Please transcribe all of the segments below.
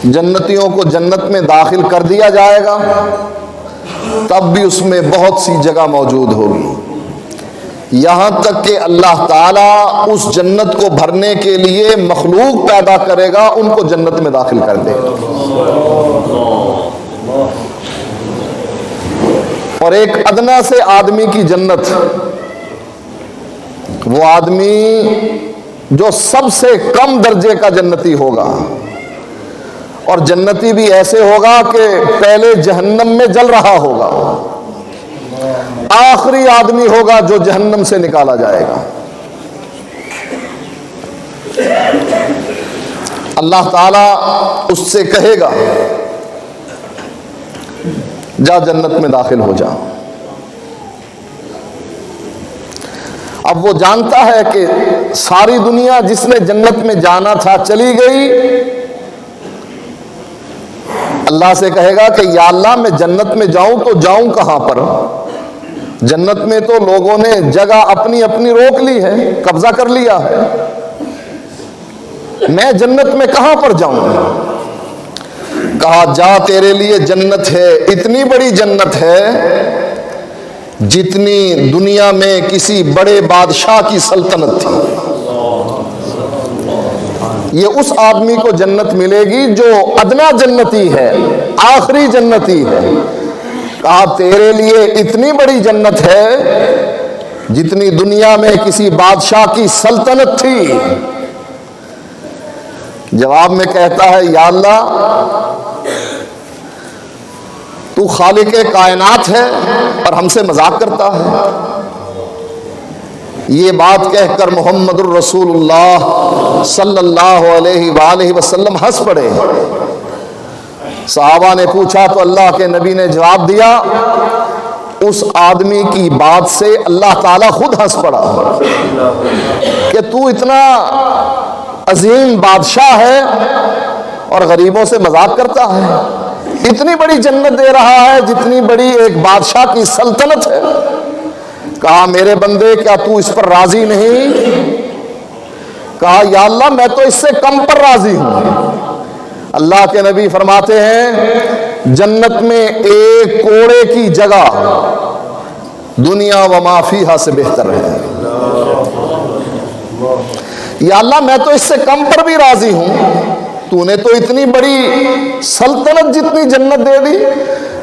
جنتیوں کو جنت میں داخل کر دیا جائے گا، تب بھی اس میں بہت سی جگہ موجود ہوگی، یہاں تک کہ اللہ تعالیٰ اس جنت کو بھرنے کے لیے مخلوق پیدا کرے گا، ان کو جنت میں داخل کر دے گا۔ اور ایک ادنا سے آدمی کی جنت، وہ آدمی جو سب سے کم درجے کا جنتی ہوگا، اور جنتی بھی ایسے ہوگا کہ پہلے جہنم میں جل رہا ہوگا، آخری آدمی ہوگا جو جہنم سے نکالا جائے گا۔ اللہ تعالیٰ اس سے کہے گا جا جنت میں داخل ہو جا۔ اب وہ جانتا ہے کہ ساری دنیا جس نے جنت میں جانا تھا چلی گئی، اللہ سے کہے گا کہ یا اللہ میں جنت میں جاؤں تو جاؤں کہاں پر؟ جنت میں تو لوگوں نے جگہ اپنی اپنی روک لی ہے، قبضہ کر لیا ہے، میں جنت میں کہاں پر جاؤں؟ کہا جا تیرے لیے جنت ہے، اتنی بڑی جنت ہے جتنی دنیا میں کسی بڑے بادشاہ کی سلطنت تھی۔ یہ اس آدمی کو جنت ملے گی جو ادنا جنتی ہے، آخری جنتی ہے۔ کہا تیرے لیے اتنی بڑی جنت ہے جتنی دنیا میں کسی بادشاہ کی سلطنت تھی۔ جواب میں کہتا ہے یا اللہ تو خالق کائنات ہے اور ہم سے مذاق کرتا ہے۔ یہ بات کہہ کر محمد الرسول اللہ صلی اللہ علیہ وآلہ وسلم ہنس پڑے۔ صحابہ نے پوچھا تو اللہ کے نبی نے جواب دیا، اس آدمی کی بات سے اللہ تعالیٰ خود ہنس پڑا کہ تو اتنا عظیم بادشاہ ہے اور غریبوں سے مذاق کرتا ہے، اتنی بڑی جنت دے رہا ہے جتنی بڑی ایک بادشاہ کی سلطنت ہے۔ کہا میرے بندے کیا تو اس پر راضی نہیں؟ کہا یا اللہ میں تو اس سے کم پر راضی ہوں۔ اللہ کے نبی فرماتے ہیں جنت میں ایک کوڑے کی جگہ دنیا و ما فیہا سے بہتر ہے۔ یا اللہ میں تو اس سے کم پر بھی راضی ہوں، تو نے تو اتنی بڑی سلطنت جتنی جنت دے دی۔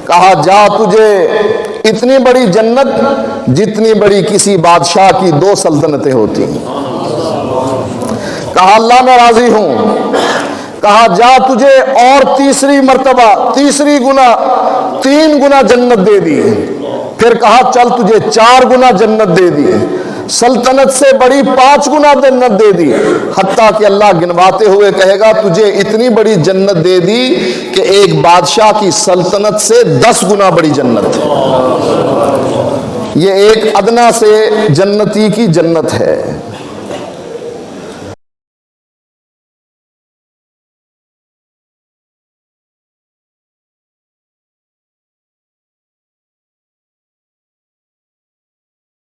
کہا جا تجھے اتنی بڑی جنت جتنی بڑی کسی بادشاہ کی 2 سلطنتیں ہوتی ہیں۔ کہا اللہ میں راضی ہوں۔ کہا جا تجھے اور تیسری مرتبہ 3 گنا جنت دے دی۔ پھر کہا چل تجھے 4 گنا جنت دے دی، سلطنت سے بڑی 5 گنا جنت دے دی، حتیٰ کہ اللہ گنواتے ہوئے کہے گا تجھے اتنی بڑی جنت دے دی کہ ایک بادشاہ کی سلطنت سے 10 گنا بڑی جنت ہے۔ یہ ایک ادنا سے جنتی کی جنت ہے۔